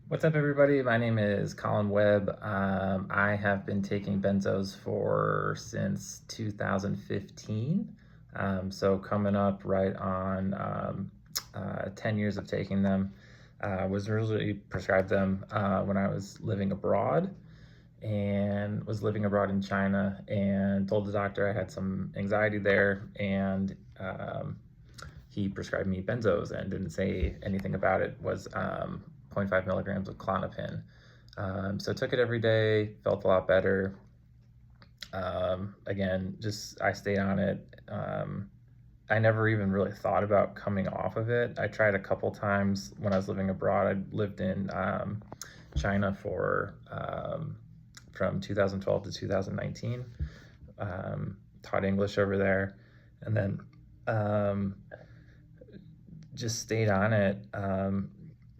What's up, everybody? My name is Collin Webb. I have been taking benzos for since 2015. So coming up right on 10 years of taking them. Was originally prescribed them when I was living abroad and was living abroad in China, and told the doctor I had some anxiety there, and he prescribed me benzos and didn't say anything about it. Was 0.5 milligrams of Klonopin. So I took it every day, felt a lot better. Again, just I stayed on it. I never even really thought about coming off of it. I tried a couple times when I was living abroad. I lived in China for from 2012 to 2019. Taught English over there, and then just stayed on it.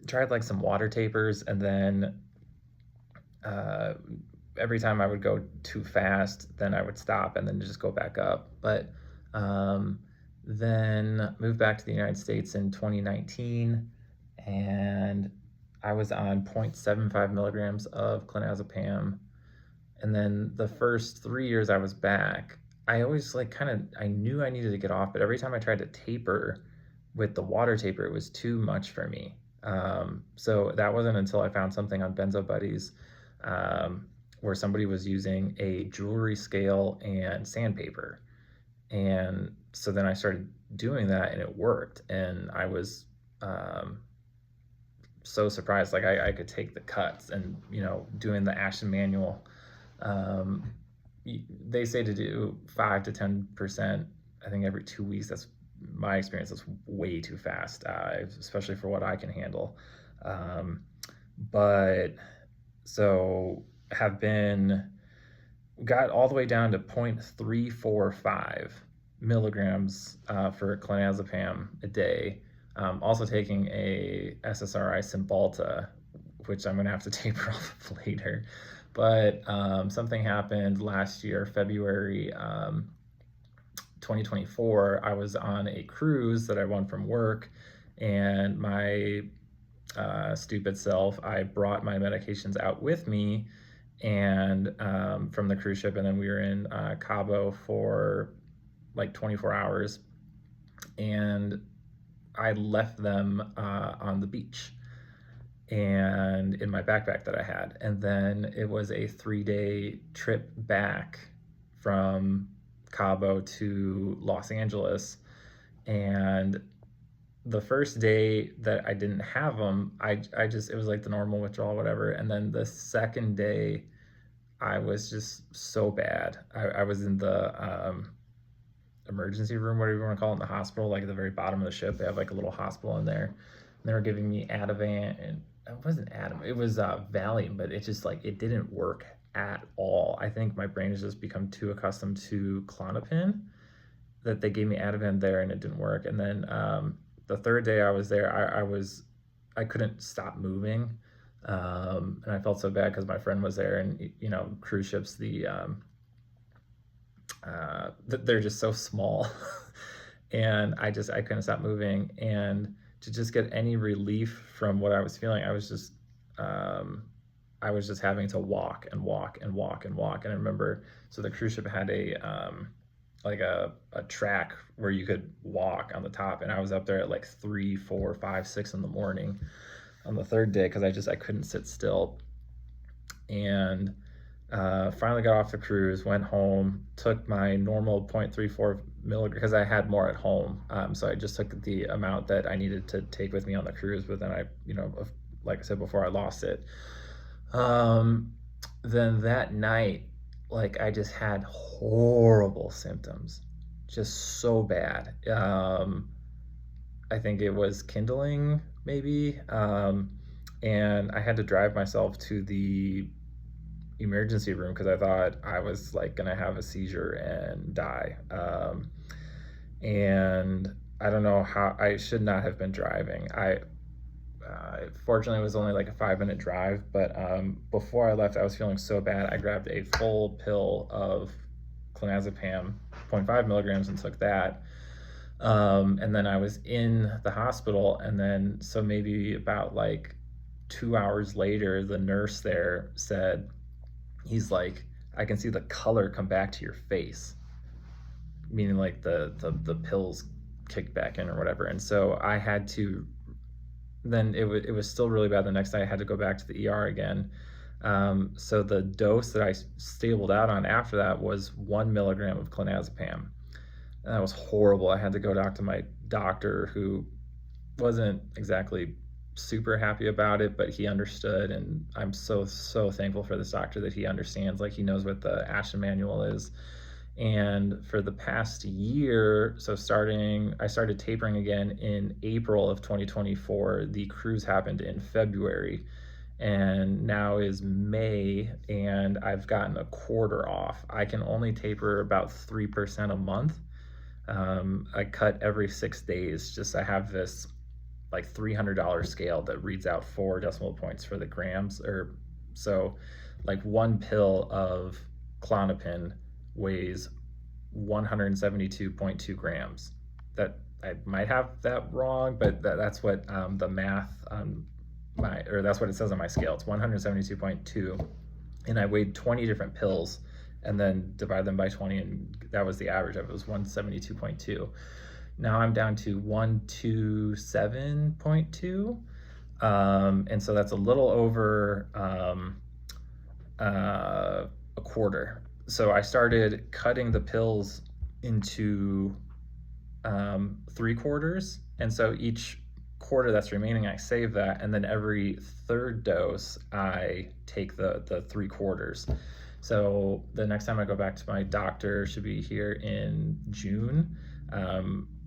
Tried like some water tapers, and then every time I would go too fast, then I would stop and then just go back up. But then moved back to the United States in 2019, and I was on 0.75 milligrams of clonazepam. And then the first 3 years I was back, I always I knew I needed to get off, but every time I tried to taper with the water taper, it was too much for me. So that wasn't until I found something on Benzo Buddies, where somebody was using a jewelry scale and sandpaper. And so then I started doing that, and it worked. And I was so surprised. Like I could take the cuts, and doing the Ashton manual. They say to do 5 to 10%, I think, every 2 weeks. That's my experience. That's way too fast, especially for what I can handle. But so got all the way down to 0.345 milligrams for clonazepam a day. Also taking a SSRI Cymbalta, which I'm gonna have to taper off later. But something happened last year, February 2024. I was on a cruise that I won from work, and my stupid self, I brought my medications out with me, and from the cruise ship, and then we were in Cabo for like 24 hours, and I left them on the beach and in my backpack that I had. And then it was a 3-day trip back from Cabo to Los Angeles. And the first day that I didn't have them, I just, it was like the normal withdrawal, whatever. And then the second day, I was just so bad. I was in the emergency room, whatever you want to call it, in the hospital, like at the very bottom of the ship. They have like a little hospital in there. And they were giving me Ativan, and it wasn't Adam, it was Valium, but it just it didn't work at all. I think my brain has just become too accustomed to Klonopin that they gave me Ativan there, and it didn't work. And then the third day I was there, I couldn't stop moving, and I felt so bad because my friend was there, and cruise ships, they're just so small, and I couldn't stop moving. And to just get any relief from what I was feeling, I was just having to walk and walk and walk and walk. And I remember, so the cruise ship had a track where you could walk on the top, and I was up there at like 3, 4, 5, 6 in the morning on the third day because I couldn't sit still. And finally got off the cruise, went home, took my normal 0.34 milligrams because I had more at home. So I just took the amount that I needed to take with me on the cruise, but then like I said before, I lost it. Then that night, I just had horrible symptoms, just so bad. I think it was kindling, maybe. And I had to drive myself to the emergency room because I thought I was gonna have a seizure and die. And I don't know how, I should not have been driving. Fortunately, it was only a 5-minute drive, but before I left, I was feeling so bad. I grabbed a full pill of clonazepam, 0.5 milligrams, and took that. And then I was in the hospital, and then so maybe about 2 hours later, the nurse there said, he's like, I can see the color come back to your face, meaning like the pills kicked back in or whatever. And so I had to, then it was still really bad the next day. I had to go back to the ER again. So the dose that I stabled out on after that was 1 milligram of clonazepam. And that was horrible. I had to go talk to my doctor, who wasn't exactly super happy about it, but he understood. And I'm so thankful for this doctor that he understands. Like, he knows what the action manual is. And for the past year, so I started tapering again in April of 2024. The cruise happened in February, and now is May, and I've gotten a quarter off. I can only taper about 3% a month. I cut every 6 days. Just, I have this like $300 scale that reads out 4 decimal points for the grams, or so like one pill of Klonopin weighs 172.2 grams. That, I might have that wrong, but that's what the math on that's what it says on my scale. It's 172.2, and I weighed 20 different pills and then divide them by 20, and that was the average of it. Was 172.2. Now I'm down to 127.2, and so that's a little over a quarter. So I started cutting the pills into 3 quarters, and so each quarter that's remaining, I save that, and then every third dose I take the 3 quarters. So the next time I go back to my doctor should be here in June.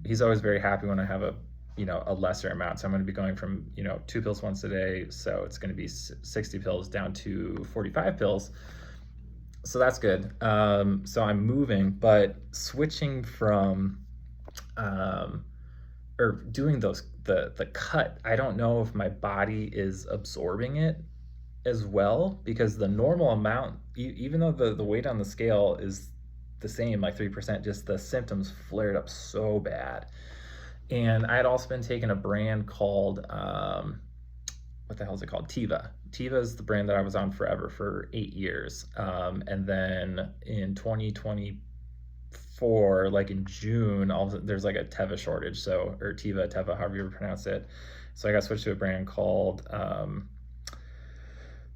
He's always very happy when I have a lesser amount. So I'm going to be going from 2 pills once a day, so it's going to be 60 pills down to 45 pills. So that's good. So I'm moving, but switching from or doing the cut, I don't know if my body is absorbing it as well, because the normal amount, even though the weight on the scale is the same, like 3%, just the symptoms flared up so bad. And I had also been taking a brand called what the hell is it called? Tiva. Tiva is the brand that I was on forever for 8 years. And then in 2024, like in June, there's like a Teva shortage. So, or Teva, however you pronounce it. So I got switched to a brand called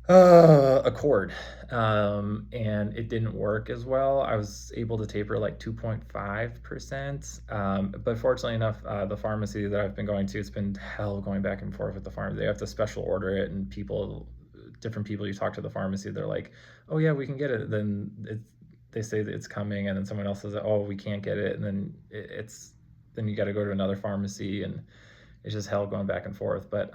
Accord, and it didn't work as well. I was able to taper like 2.5%, but fortunately enough, the pharmacy that I've been going to, it's been hell going back and forth with the pharmacy. They have to special order it, and different people you talk to the pharmacy, they're like, oh yeah, we can get it. Then they say that it's coming, and then someone else says, oh, we can't get it, and then then you got to go to another pharmacy, and it's just hell going back and forth. But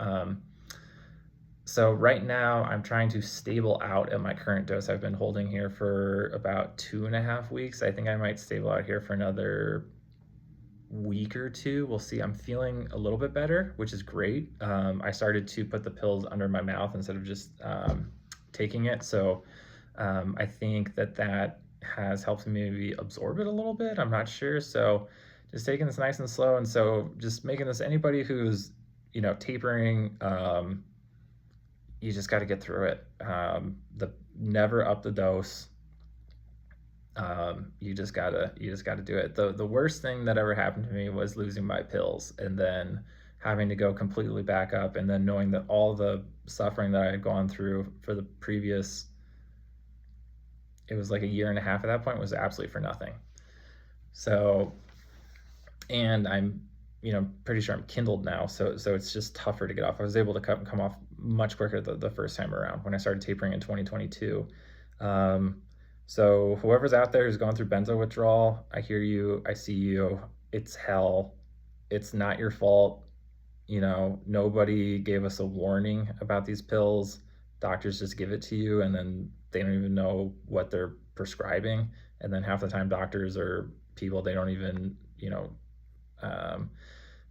so right now I'm trying to stable out at my current dose. I've been holding here for about 2.5 weeks. I think I might stable out here for another week or 2. We'll see. I'm feeling a little bit better, which is great. I started to put the pills under my mouth instead of just taking it. So I think that has helped me maybe absorb it a little bit. I'm not sure. So just taking this nice and slow. And so just making this, anybody who's, tapering, you just got to get through it. Never up the dose. You just gotta do it. The worst thing that ever happened to me was losing my pills and then having to go completely back up, and then knowing that all the suffering that I had gone through for the previous, it was like 1.5 years at that point, was absolutely for nothing. So, and I'm pretty sure I'm kindled now, so it's just tougher to get off. I was able to come off much quicker the first time around when I started tapering in 2022. So whoever's out there who's going through benzo withdrawal, I hear you, I see you. It's hell. It's not your fault. Nobody gave us a warning about these pills. Doctors just give it to you, and then they don't even know what they're prescribing. And then half the time doctors are people, they don't even,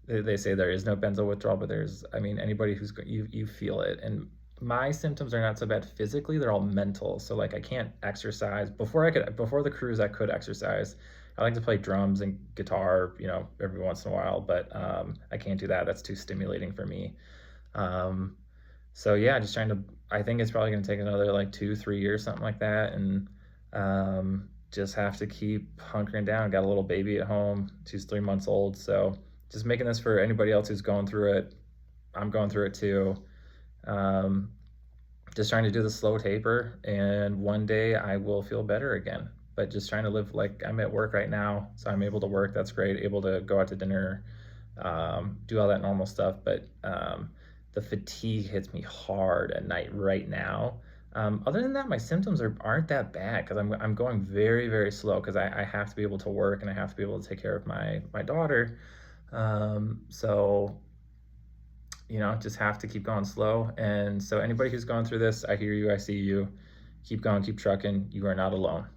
they say there is no benzo withdrawal, but anybody who's, you feel it. And my symptoms are not so bad physically, they're all mental. So like, I can't exercise. Before the cruise, I could exercise. I like to play drums and guitar, every once in a while, but I can't do that. That's too stimulating for me. So yeah, just trying to, I think it's probably going to take another like 2, 3 years, something like that. And just have to keep hunkering down. Got a little baby at home. She's 3 months old. So just making this for anybody else who's going through it. I'm going through it too. Um, just trying to do the slow taper, and one day I will feel better again. But just trying to live like I'm at work right now, so I'm able to work. That's great. Able to go out to dinner, do all that normal stuff. But the fatigue hits me hard at night right now. Other than that, my symptoms aren't that bad because I'm going very, very slow because I have to be able to work and I have to be able to take care of my daughter. So just have to keep going slow. And so anybody who's going through this, I hear you, I see you. Keep going, keep trucking. You are not alone.